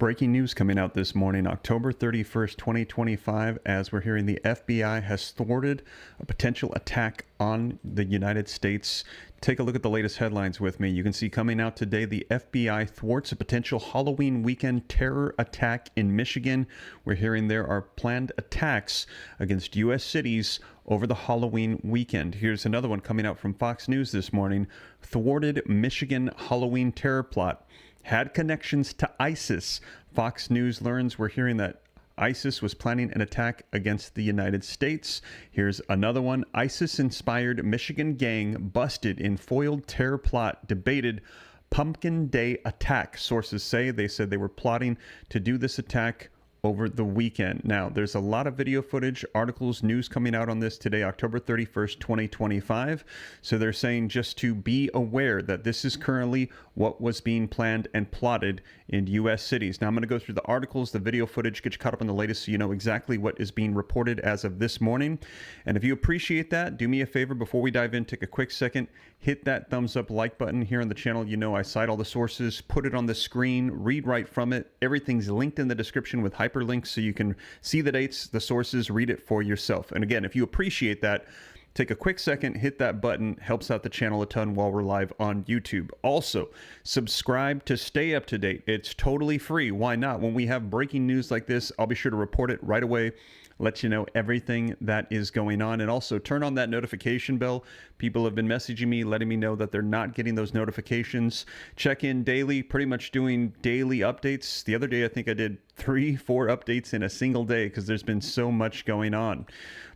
Breaking news coming out this morning, October 31st, 2025, as we're hearing the FBI has thwarted a potential attack on the United States. Take a look at the latest headlines with me. You can see coming out today, the FBI thwarts a potential Halloween weekend terror attack in Michigan. We're hearing there are planned attacks against U.S. cities over the Halloween weekend. Here's another one coming out from Fox News this morning. Thwarted Michigan Halloween terror plot. Had connections to ISIS. Fox News learns we're hearing that ISIS was planning an attack against the United States. Here's another one. ISIS-inspired Michigan gang busted in foiled terror plot. Debated Pumpkin Day attack. Sources say they said they were plotting to do this attack over the weekend. Now, there's a lot of video footage, articles, news coming out on this today, October 31st, 2025. So they're saying just to be aware that this is currently what was being planned and plotted in U.S. cities. Now, I'm going to go through the articles, the video footage, get you caught up on the latest so you know exactly what is being reported as of this morning. And if you appreciate that, do me a favor before we dive in, take a quick second, hit that thumbs up like button here on the channel. You know I cite all the sources, put it on the screen, read right from it. Everything's linked in the description with hyperlinks so you can see the dates, the sources, read it for yourself. And again, if you appreciate that, take a quick second, hit that button, helps out the channel a ton while we're live on YouTube. Also, subscribe to stay up to date. It's totally free. Why not? When we have breaking news like this, I'll be sure to report it right away, let you know everything that is going on. And also turn on that notification bell. People have been messaging me, letting me know that they're not getting those notifications. Check in daily, pretty much doing daily updates. The other day, I think I did 3-4 updates in a single day because there's been so much going on.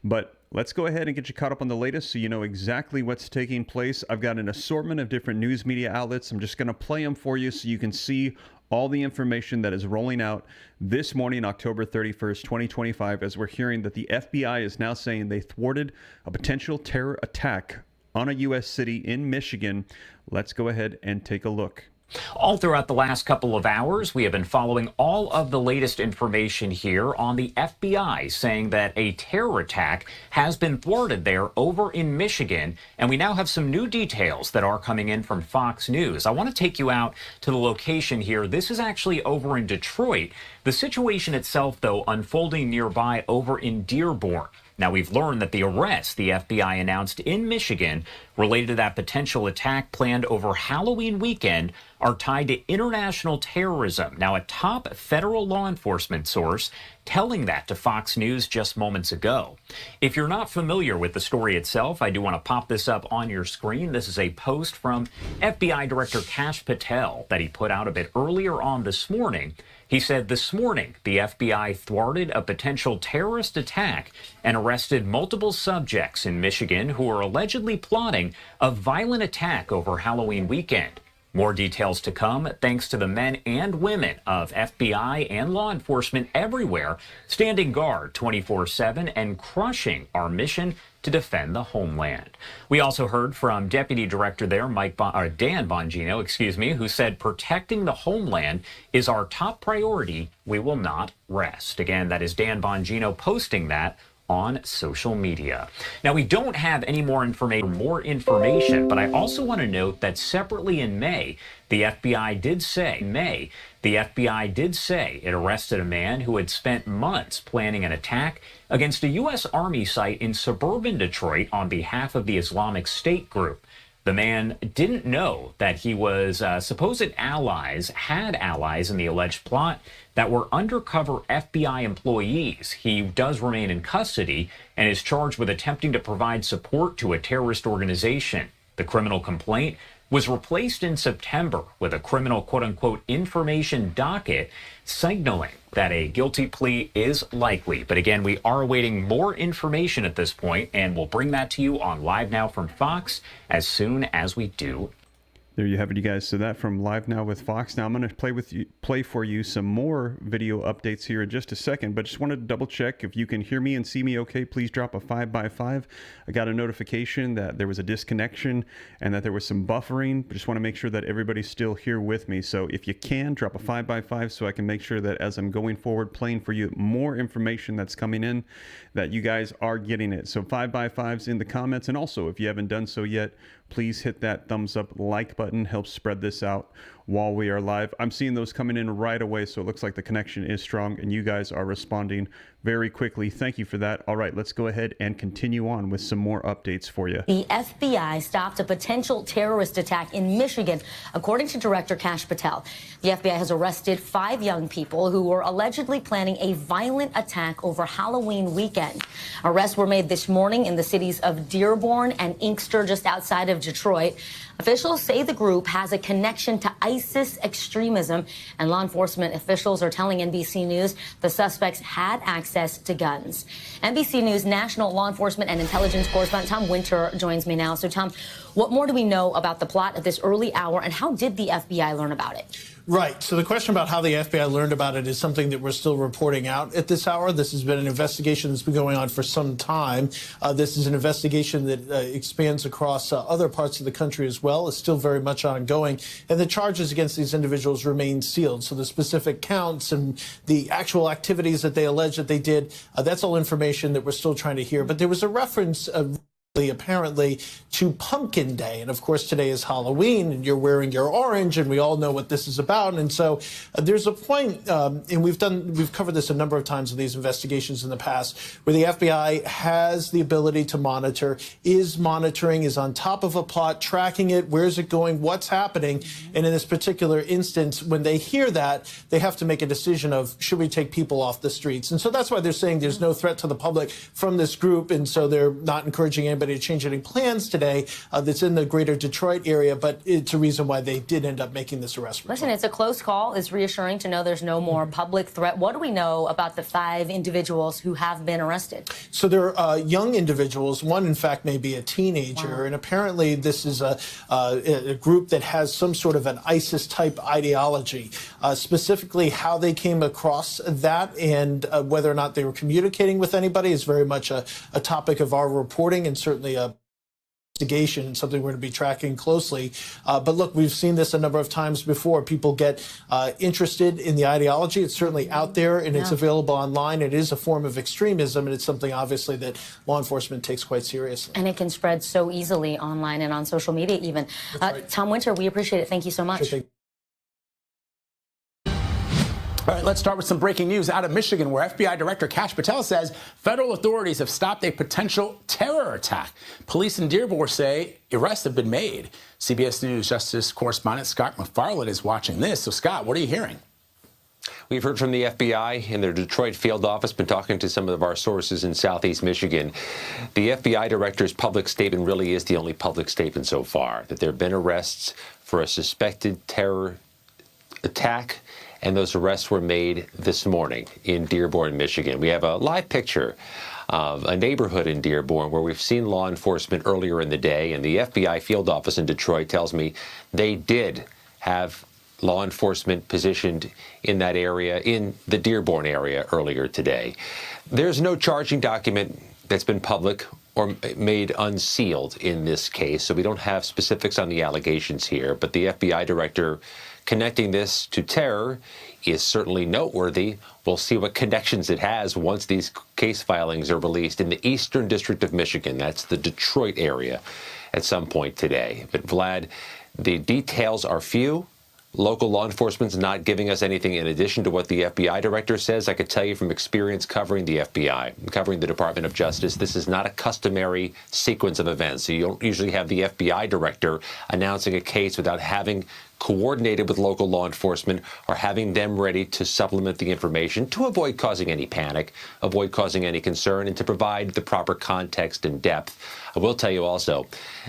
But let's go ahead and get you caught up on the latest so you know exactly what's taking place. I've got an assortment of different news media outlets. I'm just going to play them for you so you can see all the information that is rolling out this morning, October 31st, 2025, as we're hearing that the FBI is now saying they thwarted a potential terror attack on a U.S. city in Michigan. Let's go ahead and take a look. All throughout the last couple of hours, we have been following all of the latest information here on the FBI saying that a terror attack has been thwarted there over in Michigan. And we now have some new details that are coming in from Fox News. I want to take you out to the location here. This is actually over in Detroit. The situation itself, though, unfolding nearby over in Dearborn. Now, we've learned that the arrests the FBI announced in Michigan related to that potential attack planned over Halloween weekend are tied to international terrorism. Now, a top federal law enforcement source telling that to Fox News just moments ago. If you're not familiar with the story itself, I do want to pop this up on your screen. This is a post from FBI Director Kash Patel that he put out a bit earlier on this morning. He said this morning, the FBI thwarted a potential terrorist attack and arrested multiple subjects in Michigan who are allegedly plotting a violent attack over Halloween weekend. More details to come thanks to the men and women of FBI and law enforcement everywhere standing guard 24/7 and crushing our mission to defend the homeland. We also heard from Deputy Director there, Dan Bongino, who said protecting the homeland is our top priority. We will not rest. Again, that is Dan Bongino posting that on social media. Now, we don't have any more information, but I also want to note that separately in May, the FBI did say it arrested a man who had spent months planning an attack against a U.S. Army site in suburban Detroit on behalf of the Islamic State group. The man didn't know that he was supposed allies in the alleged plot that were undercover FBI employees. He does remain in custody and is charged with attempting to provide support to a terrorist organization. The criminal complaint was replaced in September with a criminal quote-unquote information docket signaling that a guilty plea is likely. But again, we are awaiting more information at this point, and we'll bring that to you on Live Now from Fox as soon as we do. There you have it, you guys. So that from Live Now with Fox. Now I'm going to play for you some more video updates here in just a second, but just wanted to double check if you can hear me and see me okay. Please drop a 5x5. I got a notification that there was a disconnection and that there was some buffering. Just want to make sure that everybody's still here with me. So if you can, drop a 5x5 so I can make sure that as I'm going forward playing for you more information that's coming in, that you guys are getting it. So 5x5s in the comments, and also if you haven't done so yet, please hit that thumbs up like button, helps spread this out while we are live. I'm seeing those coming in right away, so it looks like the connection is strong, and you guys are responding very quickly. Thank you for that. All right, let's go ahead and continue on with some more updates for you. The FBI stopped a potential terrorist attack in Michigan, according to Director Kash Patel. The FBI has arrested 5 young people who were allegedly planning a violent attack over Halloween weekend. Arrests were made this morning in the cities of Dearborn and Inkster, just outside of Detroit. Officials say the group has a connection to ISIS extremism, and law enforcement officials are telling NBC News the suspects had access to guns. NBC News national law enforcement and intelligence correspondent Tom Winter joins me now. So, Tom, what more do we know about the plot at this early hour, and how did the FBI learn about it? Right. So the question about how the FBI learned about it is something that we're still reporting out at this hour. This has been an investigation that's been going on for some time. This is an investigation that expands across other parts of the country as well. It's still very much ongoing. And the charges against these individuals remain sealed. So the specific counts and the actual activities that they allege that they did, that's all information that we're still trying to hear. But there was a reference apparently to Pumpkin Day, and of course today is Halloween, and you're wearing your orange, and we all know what this is about. And so there's a point, and we've covered this a number of times in these investigations in the past, where the FBI has the ability to monitor, is monitoring, is on top of a plot, tracking it, where's it going, what's happening. And in this particular instance, when they hear that, they have to make a decision of, should we take people off the streets? And so that's why they're saying there's no threat to the public from this group, and so they're not encouraging anybody to change any plans today that's in the greater Detroit area, but it's a reason why they did end up making this arrest. Listen, it's a close call. It's reassuring to know there's no more public threat. What do we know about the 5 individuals who have been arrested? So they're young individuals. One, in fact, may be a teenager. Wow. And apparently this is a group that has some sort of an ISIS-type ideology. Specifically, how they came across that and whether or not they were communicating with anybody is very much a topic of our reporting, and certainly a investigation and something we're going to be tracking closely. But look, we've seen this a number of times before. People get interested in the ideology. It's certainly out there, and it's available online. It is a form of extremism, and it's something obviously that law enforcement takes quite seriously. And it can spread so easily online and on social media even. Right. Tom Winter, we appreciate it. Thank you so much. Sure. All right, let's start with some breaking news out of Michigan, where FBI Director Kash Patel says federal authorities have stopped a potential terror attack. Police in Dearborn say arrests have been made. CBS News Justice correspondent Scott McFarland is watching this. So, Scott, what are you hearing? We've heard from the FBI in their Detroit field office, been talking to some of our sources in southeast Michigan. The FBI director's public statement really is the only public statement so far, that there have been arrests for a suspected terror attack, and those arrests were made this morning in Dearborn, Michigan. We have a live picture of a neighborhood in Dearborn where we've seen law enforcement earlier in the day, and the FBI field office in Detroit tells me they did have law enforcement positioned in that area, in the Dearborn area earlier today. There's no charging document that's been public or made unsealed in this case, so we don't have specifics on the allegations here, but the FBI director connecting this to terror is certainly noteworthy. We'll see what connections it has once these case filings are released in the Eastern District of Michigan. That's the Detroit area at some point today. But Vlad, the details are few. Local law enforcement's not giving us anything in addition to what the FBI director says. I could tell you from experience covering the FBI, covering the Department of Justice, this is not a customary sequence of events. So you don't usually have the FBI director announcing a case without having coordinated with local law enforcement or having them ready to supplement the information to avoid causing any panic, avoid causing any concern, and to provide the proper context and depth. I will tell you also,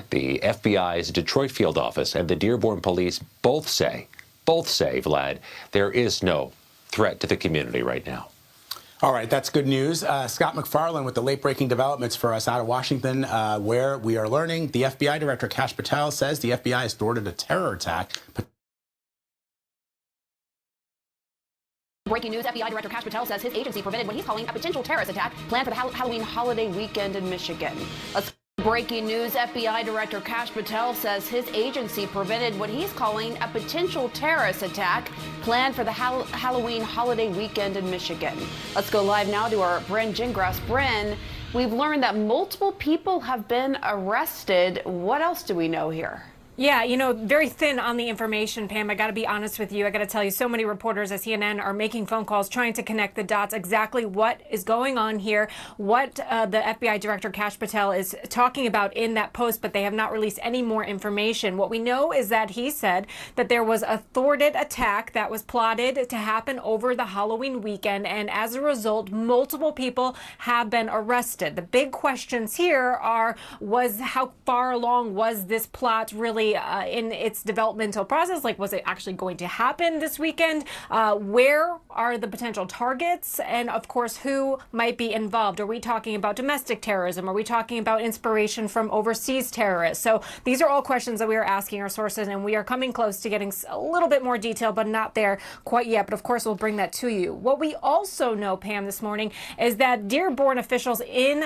the FBI's Detroit field office and the Dearborn police both say, Vlad, there is no threat to the community right now. All right, that's good news. Scott McFarland with the late-breaking developments for us out of Washington, where we are learning the FBI Director Kash Patel says the FBI has thwarted a terror attack. Breaking news, FBI Director Kash Patel says his agency prevented what he's calling a potential terrorist attack planned for the Halloween holiday weekend in Michigan. Breaking news, FBI Director Kash Patel says his agency prevented what he's calling a potential terrorist attack planned for the Halloween holiday weekend in Michigan. Let's go live now to our Bryn Gingras. Bryn, we've learned that multiple people have been arrested. What else do we know here? Yeah, you know, very thin on the information, Pam. I got to be honest with you. I got to tell you, so many reporters at CNN are making phone calls trying to connect the dots, exactly what is going on here, what the FBI Director Kash Patel is talking about in that post, but they have not released any more information. What we know is that he said that there was a thwarted attack that was plotted to happen over the Halloween weekend, and as a result, multiple people have been arrested. The big questions here are, how far along was this plot really in its developmental process? Like, was it actually going to happen this weekend? Where are the potential targets? And of course, who might be involved? Are we talking about domestic terrorism? Are we talking about inspiration from overseas terrorists? So these are all questions that we are asking our sources, and we are coming close to getting a little bit more detail, but not there quite yet. But of course, we'll bring that to you. What we also know, Pam, this morning is that Dearborn officials in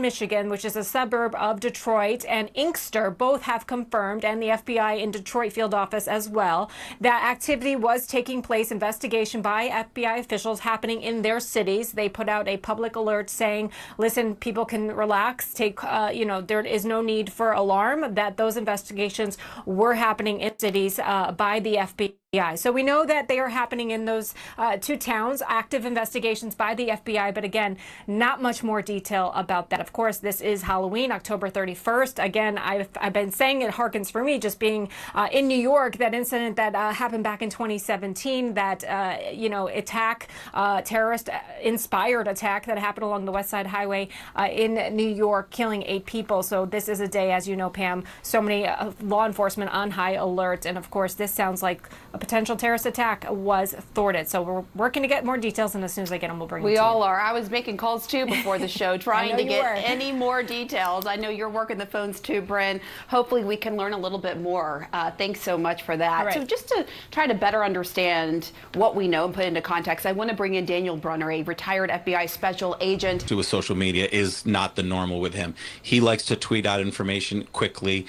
Michigan, which is a suburb of Detroit, and Inkster both have confirmed, and the FBI in Detroit field office as well, that activity was taking place, investigation by FBI officials happening in their cities. They put out a public alert saying, listen, people can relax, there is no need for alarm, that those investigations were happening in cities by the FBI. So we know that they are happening in those two towns, active investigations by the FBI, but again, not much more detail about that. Of course, this is Halloween, October 31st. Again, I've been saying it harkens for me just being in New York, that incident that happened back in 2017, that, terrorist-inspired attack that happened along the West Side Highway in New York, killing 8 people. So this is a day, as you know, Pam, so many law enforcement on high alert. And of course, this sounds like a potential terrorist attack was thwarted. So we're working to get more details, and as soon as I get them, we'll bring them to you. We all are. I was making calls too before the show, trying to get any more details. I know you're working the phones too, Bryn. Hopefully we can learn a little bit more. Thanks so much for that. Right. So just to try to better understand what we know and put into context, I want to bring in Daniel Brunner, a retired FBI special agent. With social media is not the normal with him. He likes to tweet out information quickly,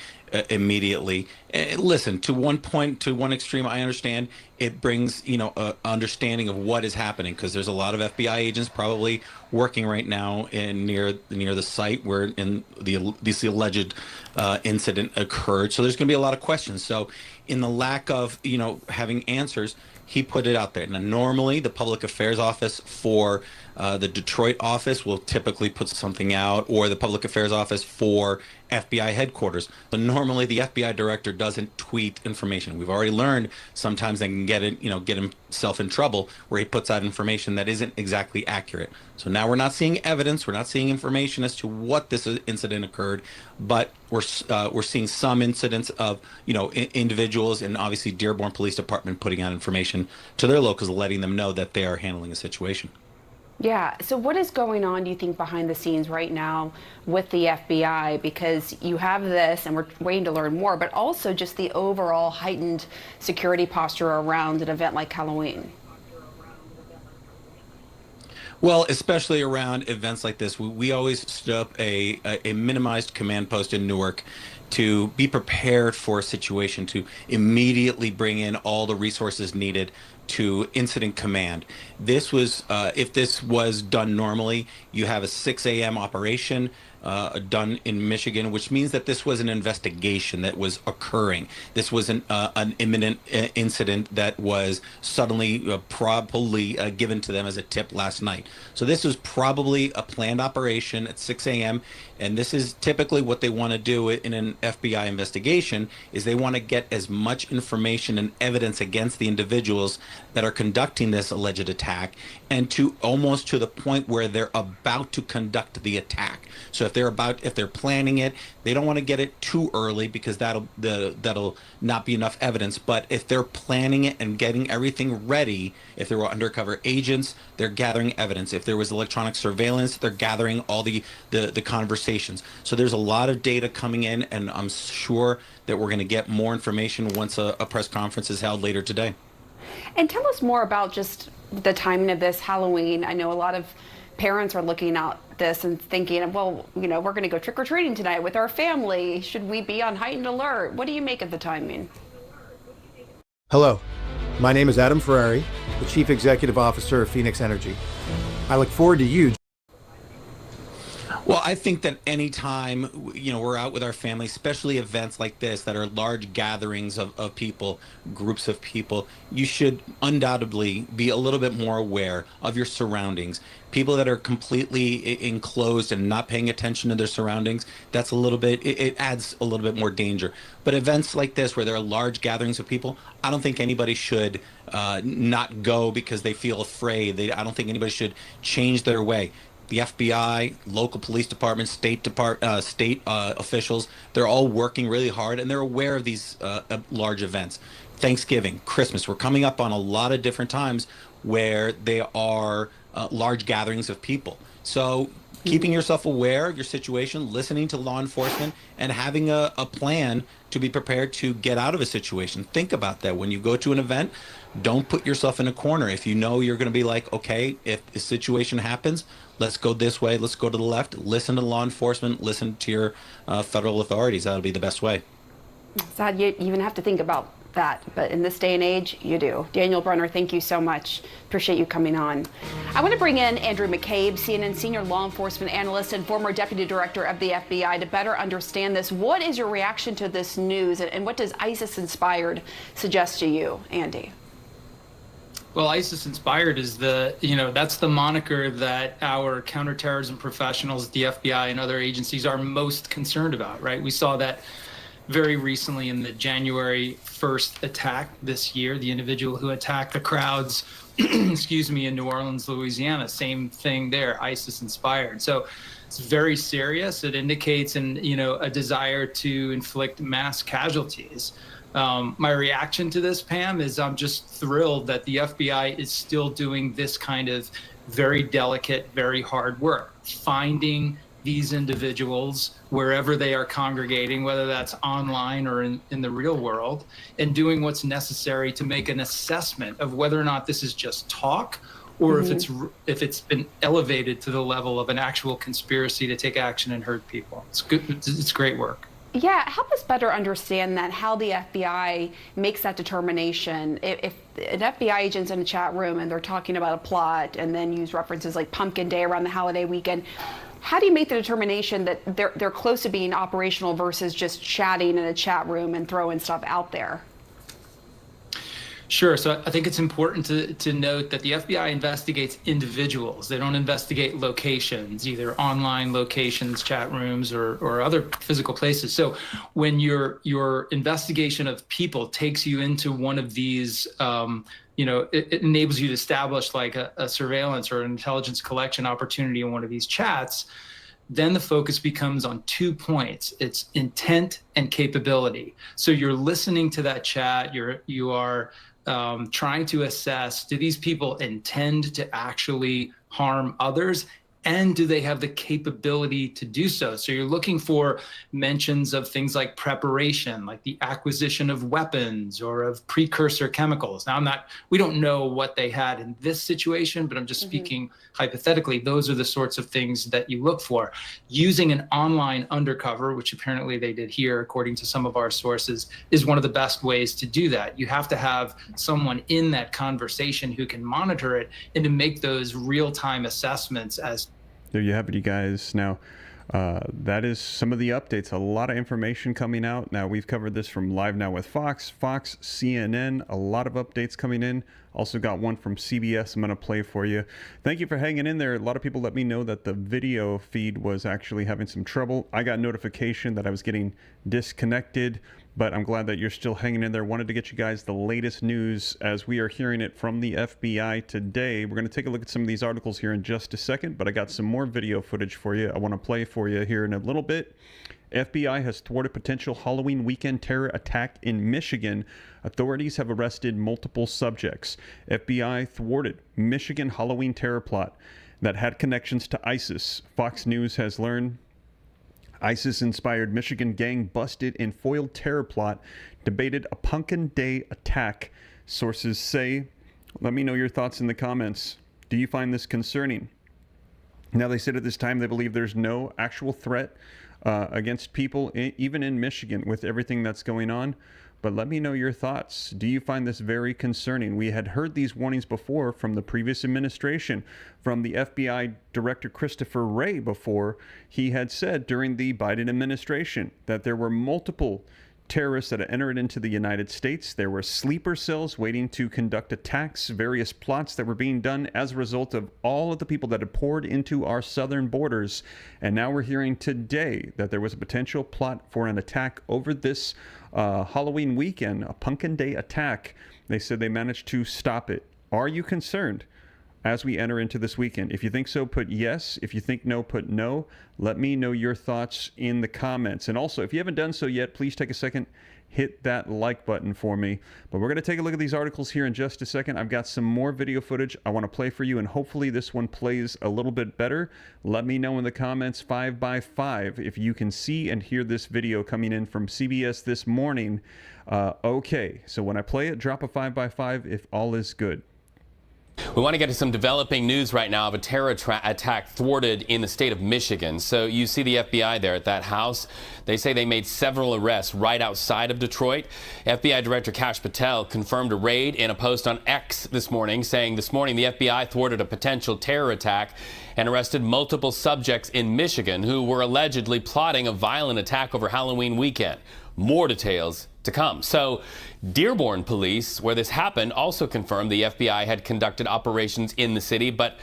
immediately. Listen, to one point, to one extreme, I understand it brings, understanding of what is happening, because there's a lot of FBI agents probably working right now near the site where this alleged incident occurred. So there's going to be a lot of questions. So in the lack of, having answers, he put it out there. Now, normally the public affairs office for the Detroit office will typically put something out, or the public affairs office for FBI headquarters. But normally the FBI director doesn't tweet information. We've already learned sometimes they can get himself in trouble where he puts out information that isn't exactly accurate. So now we're not seeing evidence, we're not seeing information as to what this incident occurred, but we're seeing some incidents of individuals, and obviously Dearborn Police Department putting out information to their locals, letting them know that they are handling a situation. Yeah. So what is going on, do you think, behind the scenes right now with the FBI? Because you have this, and we're waiting to learn more, but also just the overall heightened security posture around an event like Halloween. Well, especially around events like this, we always stood up a minimized command post in Newark to be prepared for a situation, to immediately bring in all the resources needed to incident command. This was, if this was done normally, you have a 6 a.m. operation done in Michigan, which means that this was an investigation that was occurring. This was an imminent incident that was suddenly probably given to them as a tip last night. So this was probably a planned operation at 6 a.m. And this is typically what they want to do in an FBI investigation, is they want to get as much information and evidence against the individuals that are conducting this alleged attack, and to almost to the point where they're about to conduct the attack. So if they're planning it, they don't want to get it too early, because that'll not be enough evidence. But if they're planning it and getting everything ready, if there were undercover agents, they're gathering evidence. If there was electronic surveillance, they're gathering all the conversations. So there's a lot of data coming in, and I'm sure that we're going to get more information once a press conference is held later today. And tell us more about just the timing of this Halloween. I know a lot of parents are looking at this and thinking, well, we're going to go trick-or-treating tonight with our family. Should we be on heightened alert? What do you make of the timing? Hello, my name is Adam Ferrari, the Chief Executive Officer of Phoenix Energy. I look forward to you. Well, I think that anytime, we're out with our family, especially events like this that are large gatherings of people, groups of people, you should undoubtedly be a little bit more aware of your surroundings. People that are completely enclosed and not paying attention to their surroundings, that's a little bit, it adds a little bit more danger. But events like this, where there are large gatherings of people, I don't think anybody should not go because they feel afraid. I don't think anybody should change their way. The FBI, local police departments, state officials, they're all working really hard, and they're aware of these large events. Thanksgiving, Christmas, we're coming up on a lot of different times where they are large gatherings of people. So keeping yourself aware of your situation, listening to law enforcement, and having a plan to be prepared to get out of a situation. Think about that when you go to an event. Don't put yourself in a corner. If you know you're going to be like, okay, if a situation happens, let's go this way, let's go to the left. Listen to law enforcement, listen to your federal authorities. That'll be the best way. Sad you even have to think about that, but in this day and age, you do. Daniel Brunner, thank you so much. Appreciate you coming on. I want to bring in Andrew McCabe, CNN senior law enforcement analyst and former deputy director of the FBI, to better understand this. What is your reaction to this news, and what does ISIS-inspired suggest to you, Andy? Well, ISIS-inspired is that's the moniker that our counterterrorism professionals, the FBI and other agencies are most concerned about, right? We saw that very recently in the January 1st attack this year, the individual who attacked the crowds, in New Orleans, Louisiana, same thing there, ISIS-inspired. So it's very serious. It indicates a desire to inflict mass casualties. My reaction to this, Pam, is I'm just thrilled that the FBI is still doing this kind of very delicate, very hard work, finding these individuals wherever they are congregating, whether that's online or in the real world, and doing what's necessary to make an assessment of whether or not this is just talk, or if it's been elevated to the level of an actual conspiracy to take action and hurt people. It's good. It's great work. Yeah, help us better understand that, how the FBI makes that determination. If an FBI agent's in a chat room and they're talking about a plot and then use references like Pumpkin Day around the holiday weekend, how do you make the determination that they're close to being operational versus just chatting in a chat room and throwing stuff out there? Sure. So I think it's important to note that the FBI investigates individuals. They don't investigate locations, either online locations, chat rooms, or other physical places. So when your investigation of people takes you into one of these, it enables you to establish like a surveillance or an intelligence collection opportunity in one of these chats, then the focus becomes on 2 points. It's intent and capability. So you're listening to that chat. You are trying to assess, do these people intend to actually harm others? And do they have the capability to do so? So you're looking for mentions of things like preparation, like the acquisition of weapons or of precursor chemicals. Now, we don't know what they had in this situation, but I'm just speaking hypothetically. Those are the sorts of things that you look for. Using an online undercover, which apparently they did here, according to some of our sources, is one of the best ways to do that. You have to have someone in that conversation who can monitor it and to make those real-time assessments as. There you have it, you guys. Now, that is some of the updates. A lot of information coming out. Now, we've covered this from Live Now with Fox, CNN, a lot of updates coming in. Also got one from CBS I'm going to play for you. Thank you for hanging in there. A lot of people let me know that the video feed was actually having some trouble. I got notification that I was getting disconnected, but I'm glad that you're still hanging in there. Wanted to get you guys the latest news as we are hearing it from the FBI today. We're going to take a look at some of these articles here in just a second, but I got some more video footage for you I want to play for you here in a little bit. FBI has thwarted potential Halloween weekend terror attack in Michigan. Authorities have arrested multiple subjects. FBI thwarted Michigan Halloween terror plot that had connections to ISIS. Fox News has learned ISIS-inspired Michigan gang busted in foiled terror plot, debated a Pumpkin Day attack. Sources say, let me know your thoughts in the comments. Do you find this concerning? Now, they said at this time they believe there's no actual threat against people, even in Michigan, with everything that's going on. but let me know your thoughts. Do you find this very concerning? We had heard these warnings before from the previous administration, from the FBI Director Christopher Wray before. He had said during the Biden administration that there were multiple terrorists that had entered into the United States. There were sleeper cells waiting to conduct attacks, various plots that were being done as a result of all of the people that had poured into our southern borders. And now we're hearing today that there was a potential plot for an attack over this Halloween weekend, a Pumpkin Day attack. They said they managed to stop it. Are you concerned as we enter into this weekend? If you think so, put yes. If you think no, put no. Let me know your thoughts in the comments. And also, if you haven't done so yet, please take a second, hit that like button for me. But we're going to take a look at these articles here in just a second. I've got some more video footage I want to play for you, and hopefully this one plays a little bit better. Let me know in the comments 5x5 if you can see and hear this video coming in from CBS this morning. Okay, so when I play it, drop a 5x5 if all is good. We want to get to some developing news right now of a terror attack thwarted in the state of Michigan. So you see the FBI there at that house. They say they made several arrests right outside of Detroit. FBI Director Kash Patel confirmed a raid in a post on X this morning, saying this morning the FBI thwarted a potential terror attack and arrested multiple subjects in Michigan who were allegedly plotting a violent attack over Halloween weekend. More details to come. So Dearborn police, where this happened, also confirmed the FBI had conducted operations in the city, but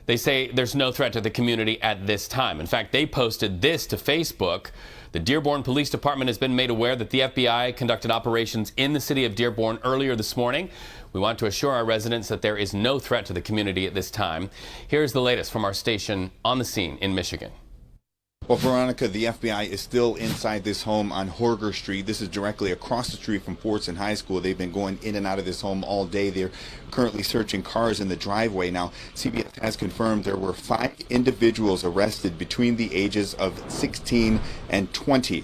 they say there's no threat to the community at this time. In fact, they posted this to Facebook. The Dearborn Police Department has been made aware that the FBI conducted operations in the city of Dearborn earlier this morning. We want to assure our residents that there is no threat to the community at this time. Here's the latest from our station on the scene in Michigan. Well, Veronica, the FBI is still inside this home on Horger Street. This is directly across the street from Thwarts High School. They've been going in and out of this home all day. They're currently searching cars in the driveway. Now, CBS has confirmed there were 5 individuals arrested between the ages of 16 and 20.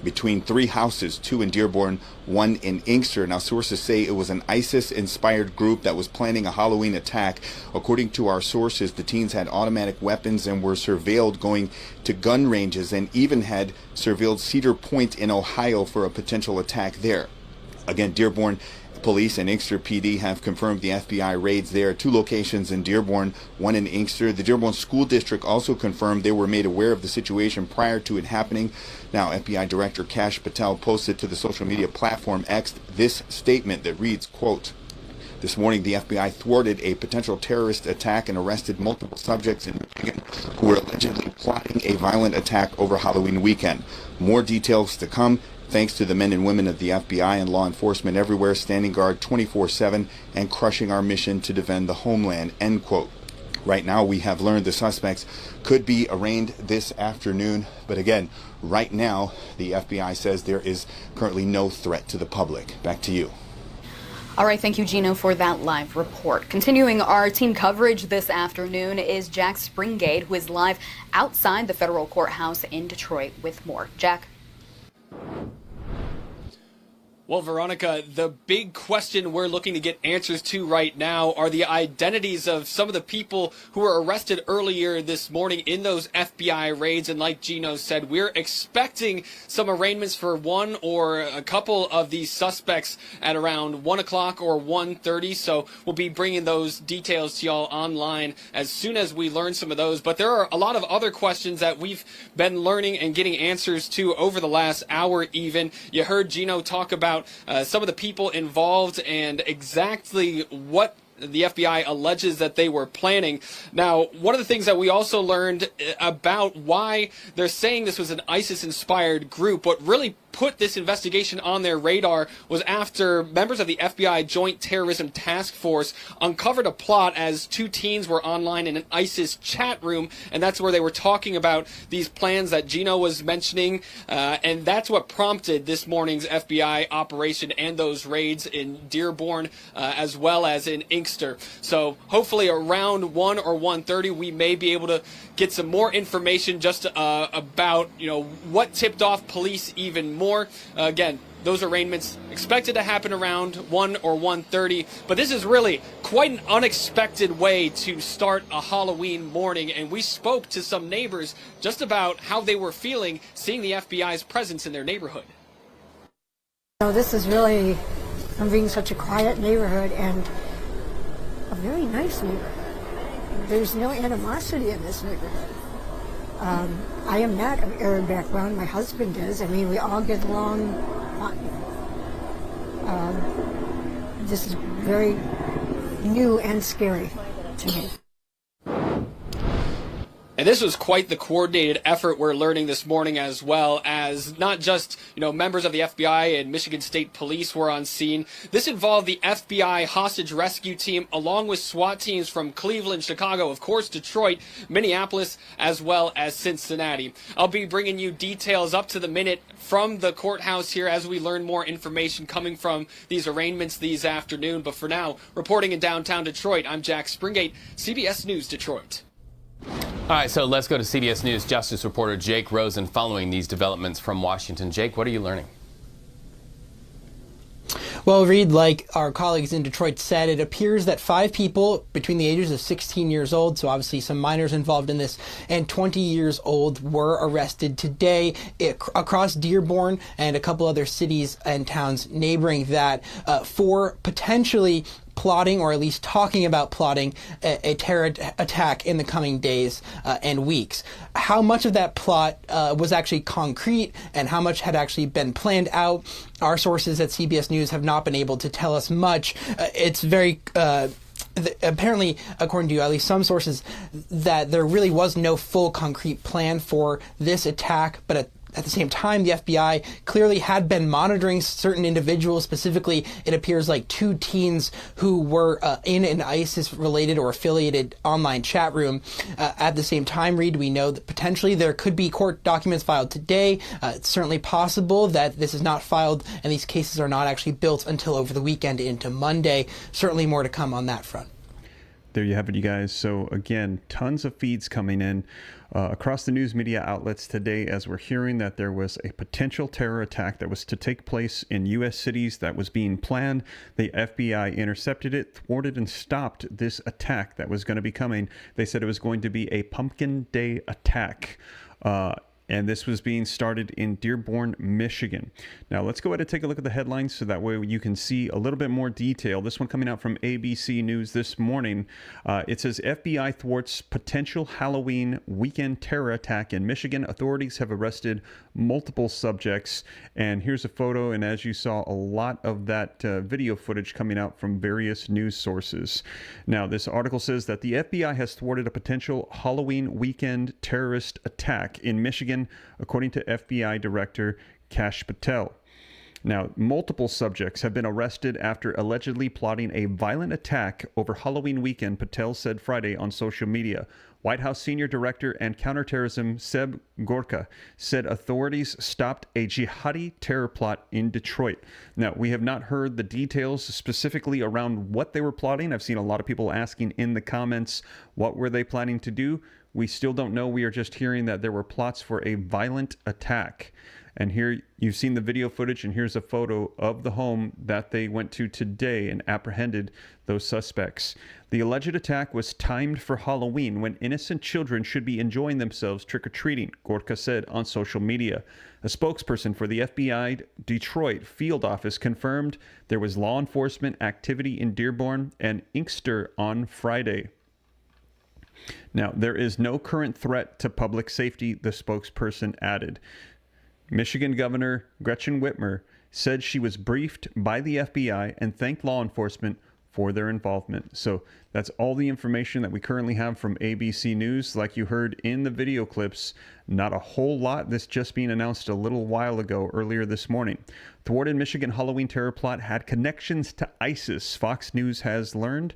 Between 3 houses, 2 in Dearborn, 1 in Inkster. Now, sources say it was an ISIS-inspired group that was planning a Halloween attack. According to our sources, the teens had automatic weapons and were surveilled going to gun ranges, and even had surveilled Cedar Point in Ohio for a potential attack there. Again, Dearborn Police and Inkster PD have confirmed the FBI raids there. 2 locations in Dearborn, 1 in Inkster. The Dearborn School District also confirmed they were made aware of the situation prior to it happening. Now, FBI Director Kash Patel posted to the social media platform X this statement that reads, quote, "This morning, the FBI thwarted a potential terrorist attack and arrested multiple subjects in Michigan who were allegedly plotting a violent attack over Halloween weekend. More details to come. Thanks to the men and women of the FBI and law enforcement everywhere standing guard 24/7 and crushing our mission to defend the homeland," end quote. Right now, we have learned the suspects could be arraigned this afternoon. But again, right now, the FBI says there is currently no threat to the public. Back to you. All right, thank you, Gino, for that live report. Continuing our team coverage this afternoon is Jack Springate, who is live outside the federal courthouse in Detroit with more. Jack. Well, Veronica, the big question we're looking to get answers to right now are the identities of some of the people who were arrested earlier this morning in those FBI raids. And like Gino said, we're expecting some arraignments for one or a couple of these suspects at around 1 o'clock or 1:30. So we'll be bringing those details to y'all online as soon as we learn some of those. But there are a lot of other questions that we've been learning and getting answers to over the last hour even. You heard Gino talk about some of the people involved and exactly what the FBI alleges that they were planning. Now, one of the things that we also learned about why they're saying this was an ISIS-inspired group, what really put this investigation on their radar was after members of the FBI Joint Terrorism Task Force uncovered a plot as 2 teens were online in an ISIS chat room, and that's where they were talking about these plans that Gino was mentioning, and that's what prompted this morning's FBI operation and those raids in Dearborn as well as in Inkster. So hopefully around 1 or 1:30 we may be able to get some more information just about what tipped off police even more. Again, those arraignments expected to happen around 1 or 1:30, but this is really quite an unexpected way to start a Halloween morning, and we spoke to some neighbors just about how they were feeling seeing the FBI's presence in their neighborhood. This is really, from being such a quiet neighborhood and a very nice neighborhood. There's no animosity in this neighborhood. I am not of Arab background. My husband is. I mean, we all get along fine. This is very new and scary to me. And this was quite the coordinated effort we're learning this morning, as well as not just, members of the FBI and Michigan State Police were on scene. This involved the FBI hostage rescue team along with SWAT teams from Cleveland, Chicago, of course, Detroit, Minneapolis, as well as Cincinnati. I'll be bringing you details up to the minute from the courthouse here as we learn more information coming from these arraignments this afternoon. But for now, reporting in downtown Detroit, I'm Jack Springate, CBS News, Detroit. All right, so let's go to CBS News Justice reporter Jake Rosen following these developments from Washington. Jake, what are you learning? Well, Reed, like our colleagues in Detroit said, it appears that 5 people between the ages of 16 years old, so obviously some minors involved in this, and 20 years old were arrested today across Dearborn and a couple other cities and towns neighboring that for potentially plotting, or at least talking about plotting, a terror attack in the coming days and weeks. How much of that plot was actually concrete and how much had actually been planned out, our sources at CBS News have not been able to tell us much. It's very apparently, according to at least some sources, that there really was no full concrete plan for this attack, but at the same time, the FBI clearly had been monitoring certain individuals. Specifically, it appears like 2 teens who were in an ISIS-related or affiliated online chat room. At the same time, Reed, we know that potentially there could be court documents filed today. It's certainly possible that this is not filed and these cases are not actually built until over the weekend into Monday. Certainly more to come on that front. There you have it, you guys. So again, tons of feeds coming in across the news media outlets today as we're hearing that there was a potential terror attack that was to take place in U.S. cities that was being planned. The FBI intercepted it, thwarted, and stopped this attack that was going to be coming. They said it was going to be a Pumpkin Day attack. And this was being started in Dearborn, Michigan. Now, let's go ahead and take a look at the headlines so that way you can see a little bit more detail. This one coming out from ABC News this morning. It says FBI thwarts potential Halloween weekend terror attack in Michigan. Authorities have arrested multiple subjects. And here's a photo. And as you saw, a lot of that video footage coming out from various news sources. Now, this article says that the FBI has thwarted a potential Halloween weekend terrorist attack in Michigan, according to FBI Director Kash Patel. Now, multiple subjects have been arrested after allegedly plotting a violent attack over Halloween weekend, Patel said Friday on social media. White House Senior Director and Counterterrorism Seb Gorka said authorities stopped a jihadi terror plot in Detroit. Now, we have not heard the details specifically around what they were plotting. I've seen a lot of people asking in the comments, what were they planning to do? We still don't know. We are just hearing that there were plots for a violent attack. And here you've seen the video footage, and here's a photo of the home that they went to today and apprehended those suspects. The alleged attack was timed for Halloween when innocent children should be enjoying themselves trick-or-treating, Gorka said on social media. A spokesperson for the FBI Detroit field office confirmed there was law enforcement activity in Dearborn and Inkster on Friday. Now, there is no current threat to public safety, the spokesperson added. Michigan Governor Gretchen Whitmer said she was briefed by the FBI and thanked law enforcement for their involvement. So that's all the information that we currently have from ABC News. Like you heard in the video clips, not a whole lot. This just being announced a little while ago, earlier this morning. Thwarted Michigan Halloween terror plot had connections to ISIS, Fox News has learned.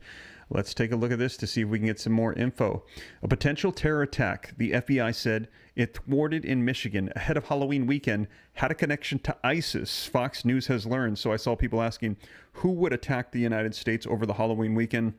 Let's take a look at this to see if we can get some more info. A potential terror attack, the FBI said it thwarted in Michigan ahead of Halloween weekend, had a connection to ISIS, Fox News has learned. So I saw people asking who would attack the United States over the Halloween weekend.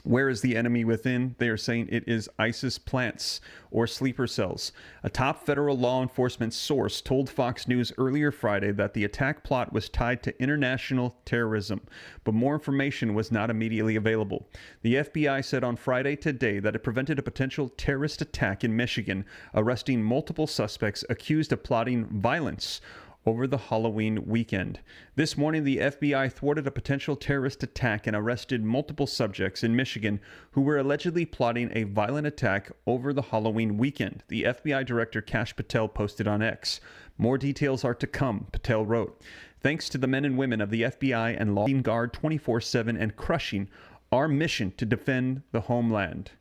Where is the enemy within? They are saying it is ISIS plants or sleeper cells. A top federal law enforcement source told Fox News earlier Friday that the attack plot was tied to international terrorism, but more information was not immediately available. The FBI said on Friday today that it prevented a potential terrorist attack in Michigan, arresting multiple suspects accused of plotting violence over the Halloween weekend. This morning, the FBI thwarted a potential terrorist attack and arrested multiple subjects in Michigan who were allegedly plotting a violent attack over the Halloween weekend, the FBI Director Kash Patel posted on X. More details are to come, Patel wrote. Thanks to the men and women of the FBI and law guard 24/7 and crushing our mission to defend the homeland.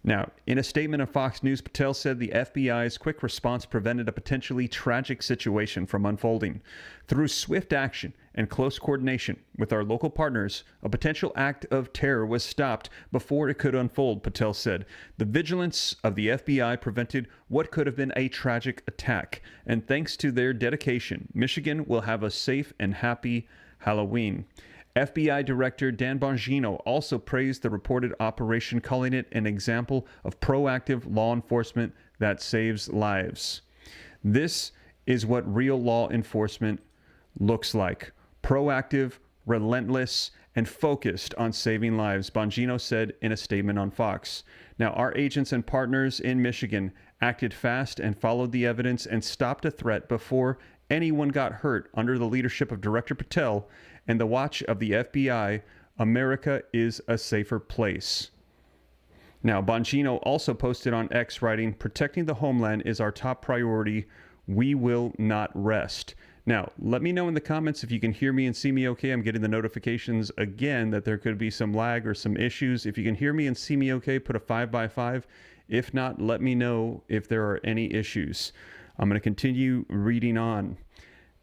Now, in a statement on Fox News, Patel said the FBI's quick response prevented a potentially tragic situation from unfolding. Through swift action and close coordination with our local partners, a potential act of terror was stopped before it could unfold, Patel said. The vigilance of the FBI prevented what could have been a tragic attack, and thanks to their dedication, Michigan will have a safe and happy Halloween. FBI Director Dan Bongino also praised the reported operation, calling it an example of proactive law enforcement that saves lives. This is what real law enforcement looks like. Proactive, relentless, and focused on saving lives, Bongino said in a statement on Fox. Now, our agents and partners in Michigan acted fast and followed the evidence and stopped a threat before anyone got hurt under the leadership of Director Patel and the watch of the FBI. America is a safer place. Now, Bongino also posted on X, writing, protecting the homeland is our top priority. We will not rest. Now, let me know in the comments if you can hear me and see me okay. I'm getting the notifications again that there could be some lag or some issues. If you can hear me and see me okay, put a 5x5. If not, let me know if there are any issues. I'm going to continue reading on.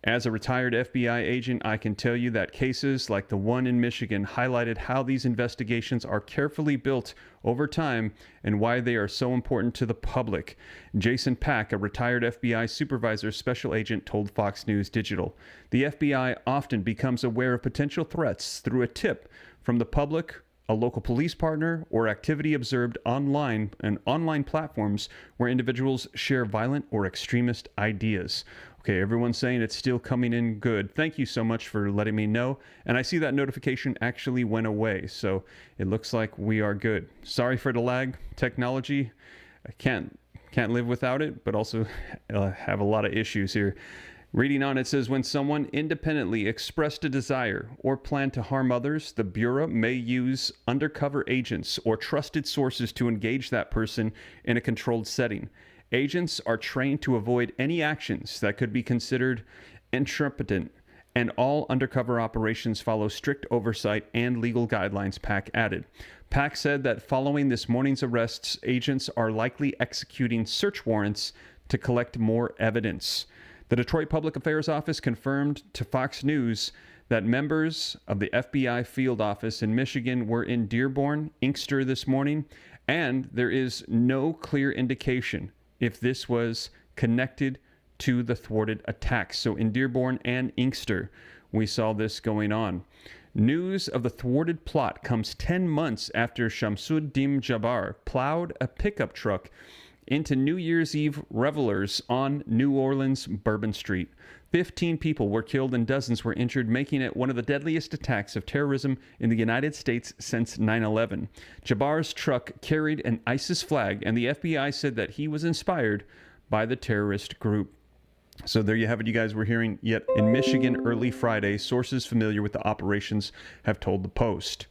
As a retired FBI agent, I can tell you that cases like the one in Michigan highlighted how these investigations are carefully built over time and why they are so important to the public. Jason Pack, a retired FBI supervisor special agent, told Fox News Digital. The FBI often becomes aware of potential threats through a tip from the public, a local police partner, or activity observed online and online platforms where individuals share violent or extremist ideas. Okay, everyone's saying it's still coming in good. Thank you so much for letting me know. And I see that notification actually went away, so it looks like we are good. Sorry for the lag. Technology, I can't live without it, but also have a lot of issues here. Reading on, it says, when someone independently expressed a desire or plan to harm others, the Bureau may use undercover agents or trusted sources to engage that person in a controlled setting. Agents are trained to avoid any actions that could be considered intrepidant, and all undercover operations follow strict oversight and legal guidelines, Pack added. Pack said that following this morning's arrests, agents are likely executing search warrants to collect more evidence. The Detroit Public Affairs Office confirmed to Fox News that members of the FBI field office in Michigan were in Dearborn, Inkster this morning, and there is no clear indication if this was connected to the thwarted attacks. So in Dearborn and Inkster, we saw this going on. News of the thwarted plot comes 10 months after Shamsuddin Jabbar plowed a pickup truck into New Year's Eve revelers on New Orleans' Bourbon Street. 15 people were killed and dozens were injured, making it one of the deadliest attacks of terrorism in the United States since 9/11. Jabbar's truck carried an ISIS flag, and the FBI said that he was inspired by the terrorist group. So there you have it, you guys. We're hearing yet in Michigan early Friday. Sources familiar with the operations have told the Post.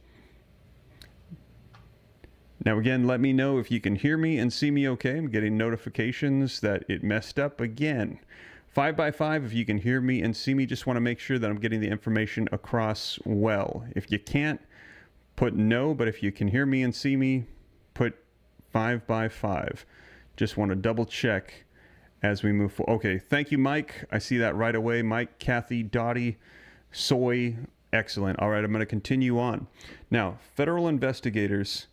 Now, again, let me know if you can hear me and see me okay. I'm getting notifications that it messed up again. 5x5 if you can hear me and see me. Just want to make sure that I'm getting the information across well. If you can't, put no, but if you can hear me and see me, put 5x5. Just want to double check as we move forward. Okay, thank you, Mike. I see that right away. Mike, Kathy, Dottie, Soy, excellent. All right, I'm going to continue on. Now, federal investigators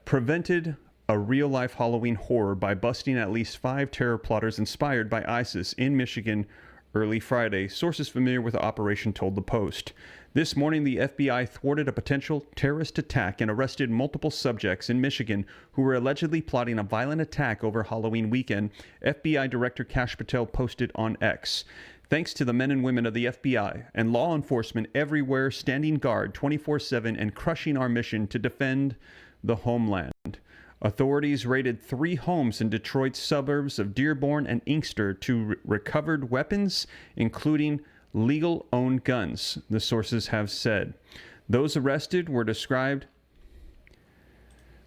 prevented a real-life Halloween horror by busting at least 5 terror plotters inspired by ISIS in Michigan early Friday. Sources familiar with the operation told the Post. This morning, the FBI thwarted a potential terrorist attack and arrested multiple subjects in Michigan who were allegedly plotting a violent attack over Halloween weekend, FBI Director Kash Patel posted on X. Thanks to the men and women of the FBI and law enforcement everywhere standing guard 24/7 and crushing our mission to defend the homeland. Authorities raided 3 homes in Detroit's suburbs of Dearborn and Inkster to recovered weapons, including legal-owned guns, the sources have said. Those arrested were described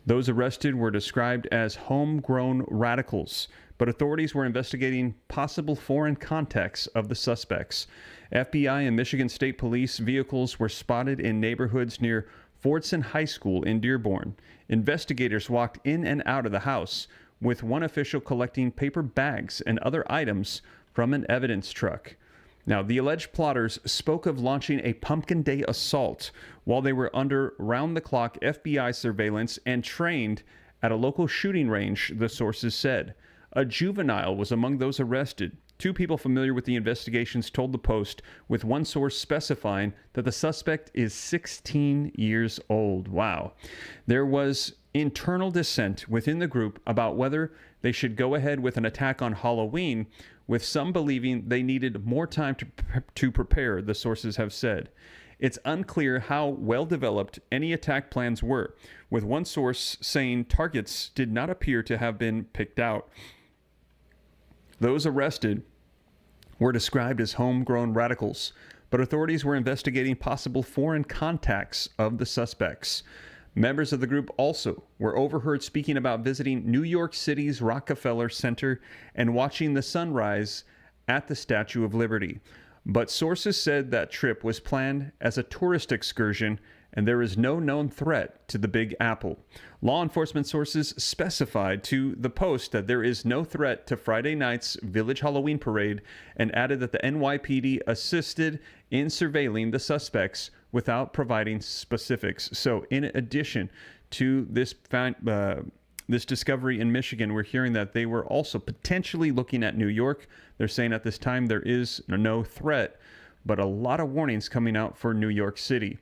as homegrown radicals, but authorities were investigating possible foreign contacts of the suspects. FBI and Michigan State Police vehicles were spotted in neighborhoods near Thwarts High School in Dearborn. Investigators walked in and out of the house, with one official collecting paper bags and other items from an evidence truck. Now, the alleged plotters spoke of launching a Pumpkin Day assault while they were under round-the-clock FBI surveillance and trained at a local shooting range, the sources said. A juvenile was among those arrested. 2 people familiar with the investigations told the Post, with one source specifying that the suspect is 16 years old. Wow. There was internal dissent within the group about whether they should go ahead with an attack on Halloween, with some believing they needed more time to prepare, the sources have said. It's unclear how well developed any attack plans were, with one source saying targets did not appear to have been picked out. Those arrested were described as homegrown radicals, but authorities were investigating possible foreign contacts of the suspects. Members of the group also were overheard speaking about visiting New York City's Rockefeller Center and watching the sunrise at the Statue of Liberty. But sources said that trip was planned as a tourist excursion and there is no known threat to the Big Apple. Law enforcement sources specified to the Post that there is no threat to Friday night's Village Halloween Parade and added that the NYPD assisted in surveilling the suspects without providing specifics. So in addition to this discovery in Michigan, we're hearing that they were also potentially looking at New York. They're saying at this time there is no threat, but a lot of warnings coming out for New York City.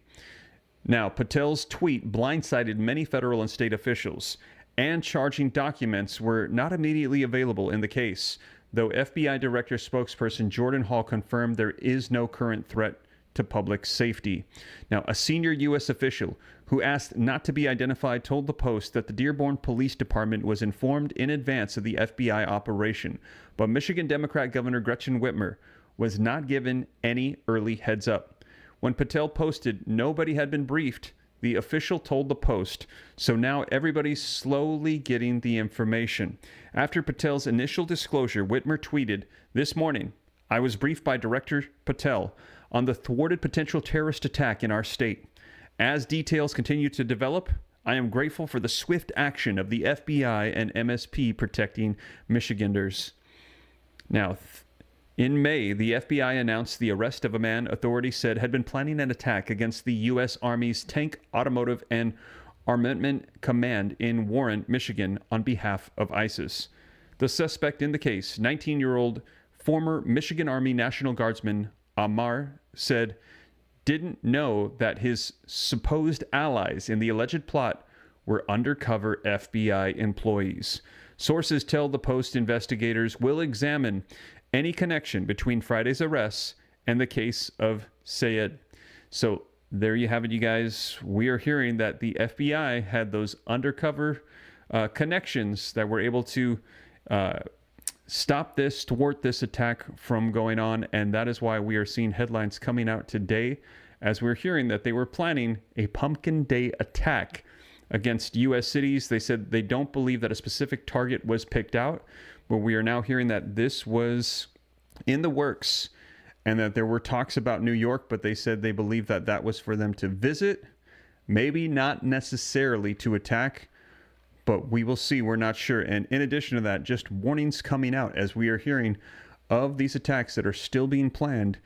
Now, Patel's tweet blindsided many federal and state officials, and charging documents were not immediately available in the case, though FBI Director spokesperson Jordan Hall confirmed there is no current threat to public safety. Now, a senior U.S. official who asked not to be identified told the Post that the Dearborn Police Department was informed in advance of the FBI operation, but Michigan Democrat Governor Gretchen Whitmer was not given any early heads up. When Patel posted nobody had been briefed, the official told the Post, so now everybody's slowly getting the information. After Patel's initial disclosure, Whitmer tweeted, "This morning, I was briefed by Director Patel on the thwarted potential terrorist attack in our state. As details continue to develop, I am grateful for the swift action of the FBI and MSP protecting Michiganders." Now, in May, the FBI announced the arrest of a man authorities said had been planning an attack against the U.S. Army's Tank, Automotive, and Armament Command in Warren, Michigan, on behalf of ISIS. The suspect in the case, 19-year-old former Michigan Army National Guardsman Amar, said didn't know that his supposed allies in the alleged plot were undercover FBI employees. Sources tell the Post investigators will examine any connection between Friday's arrests and the case of Sayed. So there you have it, you guys. We are hearing that the FBI had those undercover connections that were able to thwart this attack from going on, and that is why we are seeing headlines coming out today as we're hearing that they were planning a Pumpkin Day attack against U.S. cities. They said they don't believe that a specific target was picked out, but we are now hearing that this was in the works and that there were talks about New York, but they said they believe that that was for them to visit, maybe not necessarily to attack, but we will see. We're not sure. And in addition to that, just warnings coming out as we are hearing of these attacks that are still being planned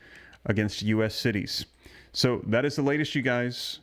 against U.S. cities. So that is the latest, you guys.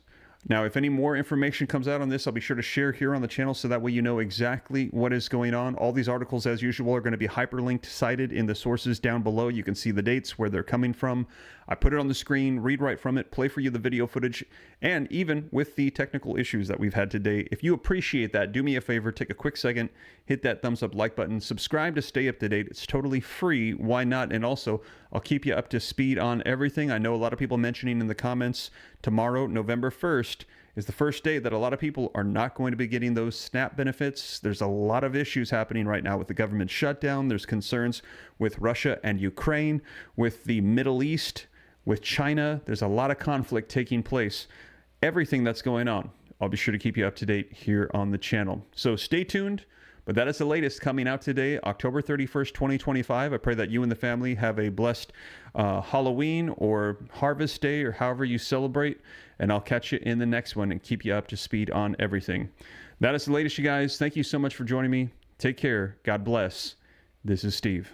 Now, if any more information comes out on this, I'll be sure to share here on the channel so that way you know exactly what is going on. All these articles, as usual, are going to be hyperlinked, cited in the sources down below. You can see the dates, where they're coming from. I put it on the screen, read right from it, play for you the video footage, and even with the technical issues that we've had today, if you appreciate that, do me a favor, take a quick second, hit that thumbs up like button, subscribe to stay up to date. It's totally free. Why not? And also, I'll keep you up to speed on everything. I know a lot of people mentioning in the comments tomorrow, November 1st, is the first day that a lot of people are not going to be getting those SNAP benefits. There's a lot of issues happening right now with the government shutdown. There's concerns with Russia and Ukraine, with the Middle East, with China. There's a lot of conflict taking place. Everything that's going on, I'll be sure to keep you up to date here on the channel. So stay tuned. But that is the latest coming out today, October 31st, 2025. I pray that you and the family have a blessed Halloween or Harvest Day or however you celebrate. And I'll catch you in the next one and keep you up to speed on everything. That is the latest, you guys. Thank you so much for joining me. Take care. God bless. This is Steve.